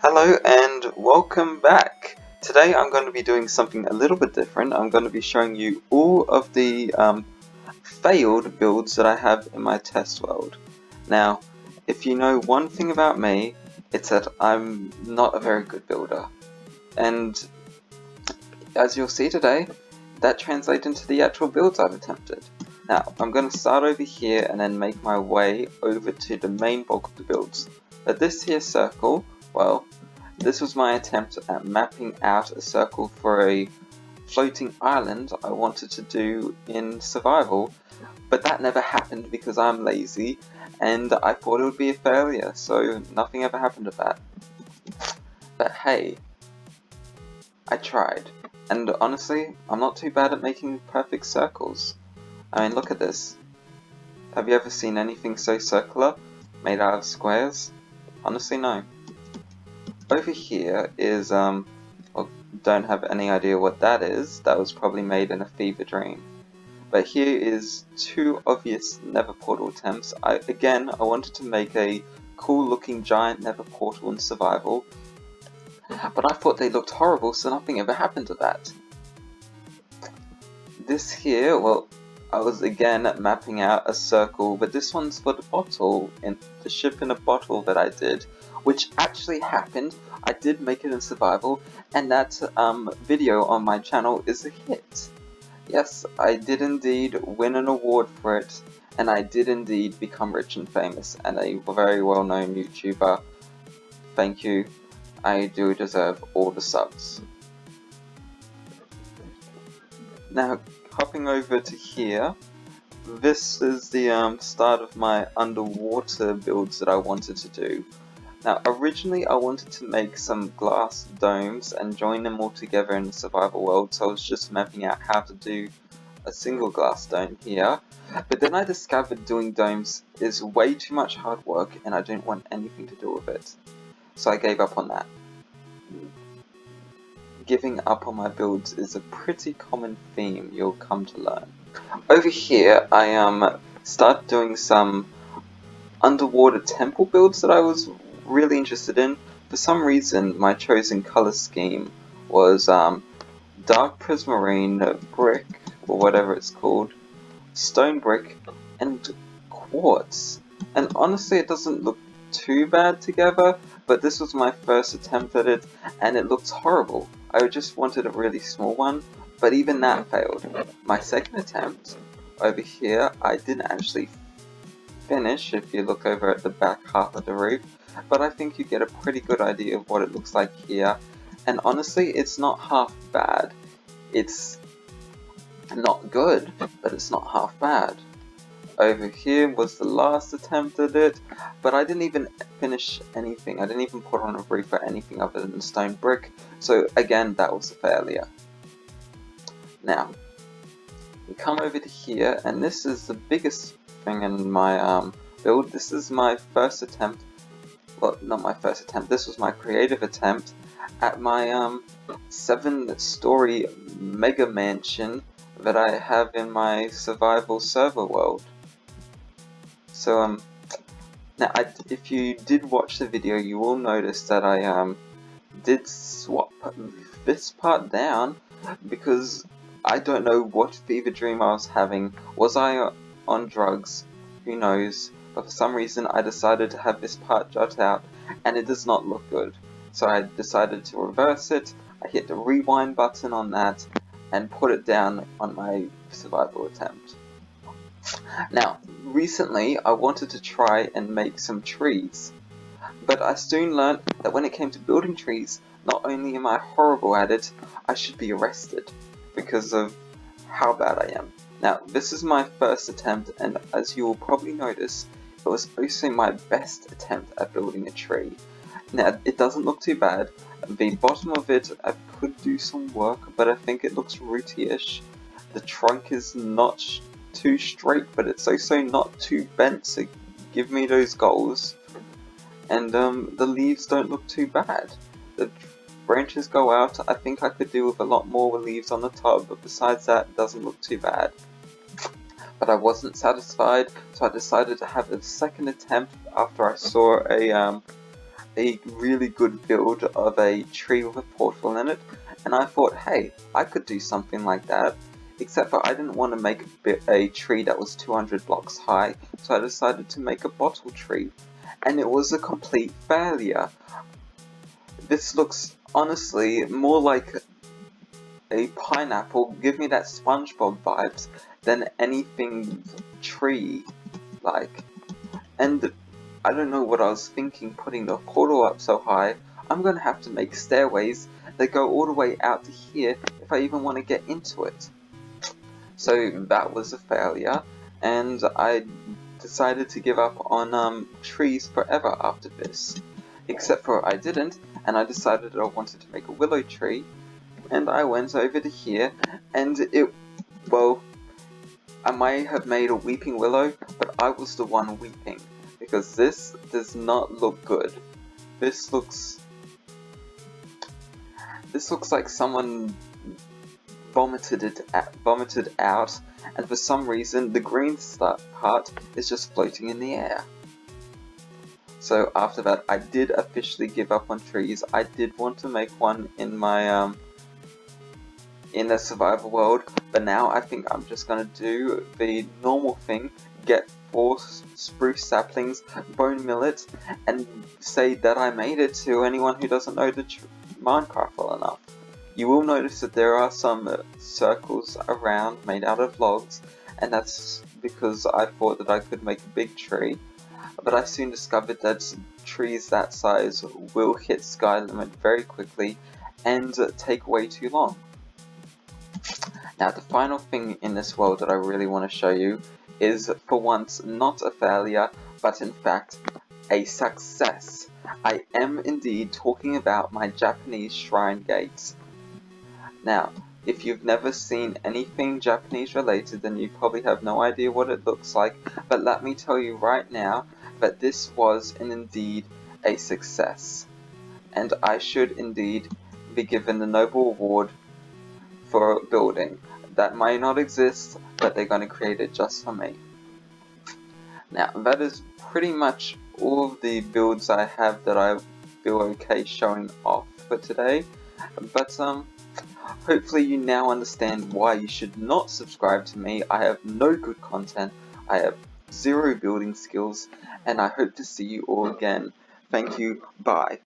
Hello and welcome back. Today I'm going to be doing something a little bit different. I'm going to be showing you all of the failed builds that I have in my test world. Now, if you know one thing about me, it's that I'm not a very good builder. And as you'll see today, that translates into the actual builds I've attempted. Now, I'm going to start over here and then make my way over to the main bulk of the builds. But this here circle, well, this was my attempt at mapping out a circle for a floating island I wanted to do in survival, but that never happened because I'm lazy and I thought it would be a failure, so nothing ever happened of that. But hey, I tried, and honestly, I'm not too bad at making perfect circles. I mean, look at this. Have you ever seen anything so circular, made out of squares? Honestly, no. Over here is, well, don't have any idea what that is. That was probably made in a fever dream. But here is two obvious nether portal attempts. I wanted to make a cool looking giant nether portal in survival, but I thought they looked horrible, so nothing ever happened to that. This here, well, I was again mapping out a circle, but this one's for the bottle, in the ship in a bottle that I did, which actually happened. I did make it in survival, and that video on my channel is a hit. Yes, I did indeed win an award for it, and I did indeed become rich and famous, and a very well-known YouTuber. Thank you. I do deserve all the subs. Now, hopping over to here, this is the start of my underwater builds that I wanted to do. Now, originally I wanted to make some glass domes and join them all together in the survival world, so I was just mapping out how to do a single glass dome here. But then I discovered doing domes is way too much hard work and I didn't want anything to do with it. So I gave up on that. Giving up on my builds is a pretty common theme you'll come to learn. Over here I started doing some underwater temple builds that I was really interested in. For some reason my chosen color scheme was dark prismarine brick, or whatever it's called, stone brick, and quartz. And honestly it doesn't look too bad together, but this was my first attempt at it and it looks horrible. I just wanted a really small one, but even that failed. My second attempt over here I didn't actually finish if you look over at the back half of the roof, but I think you get a pretty good idea of what it looks like here, and honestly it's not half bad. It's not good, but it's not half bad. Over here was the last attempt at it, but I didn't even finish anything. I didn't even put on a roof or anything other than stone brick, so again that was a failure. Now, we come over to here, and this is the biggest thing in my build. This is my first attempt, well, not my first attempt, this was my creative attempt at my 7-story mega mansion that I have in my survival server world. So now if you did watch the video, you will notice that I did swap this part down because I don't know what fever dream I was having. Was I on drugs? Who knows? But for some reason I decided to have this part jut out and it does not look good. So I decided to reverse it. I hit the rewind button on that and put it down on my survival attempt. Now, recently I wanted to try and make some trees, but I soon learned that when it came to building trees, not only am I horrible at it, I should be arrested because of how bad I am. Now, this is my first attempt, and as you will probably notice, it was also my best attempt at building a tree. Now, it doesn't look too bad. The bottom of it, I could do some work, but I think it looks rooty-ish. The trunk is not too straight, but it's also not too bent, so give me those goals. And the leaves don't look too bad. The branches go out. I think I could do with a lot more leaves on the top, but besides that, it doesn't look too bad. But I wasn't satisfied, so I decided to have a second attempt after I saw a really good build of a tree with a portal in it, and I thought, hey, I could do something like that, except for I didn't want to make a tree that was 200 blocks high, so I decided to make a bottle tree, and it was a complete failure. This looks honestly more like a pineapple, give me that SpongeBob vibes, than anything tree like. And I don't know what I was thinking putting the portal up so high. I'm gonna have to make stairways that go all the way out to here if I even want to get into it. So that was a failure, and I decided to give up on trees forever after this. Except for I didn't, and I decided I wanted to make a willow tree, and I went over to here, and well, I might have made a weeping willow, but I was the one weeping, because this does not look good. This looks like someone vomited out, and for some reason the green part is just floating in the air. So after that, I did officially give up on trees. I did want to make one in my in a survival world, but now I think I'm just gonna do the normal thing, get 4 spruce saplings, bone mill it, and say that I made it to anyone who doesn't know the Minecraft well enough. You will notice that there are some circles around made out of logs, and that's because I thought that I could make a big tree, but I soon discovered that trees that size will hit sky limit very quickly and take way too long. Now the final thing in this world that I really want to show you is for once not a failure, but in fact a success. I am indeed talking about my Japanese shrine gates. Now, if you've never seen anything Japanese related, then you probably have no idea what it looks like, but let me tell you right now that this was indeed a success, and I should indeed be given the Nobel Award for building. That might not exist, but they're going to create it just for me. Now, that is pretty much all of the builds I have that I feel okay showing off for today, but hopefully you now understand why you should not subscribe to me. I have no good content, I have 0 building skills, and I hope to see you all again. Thank you, bye.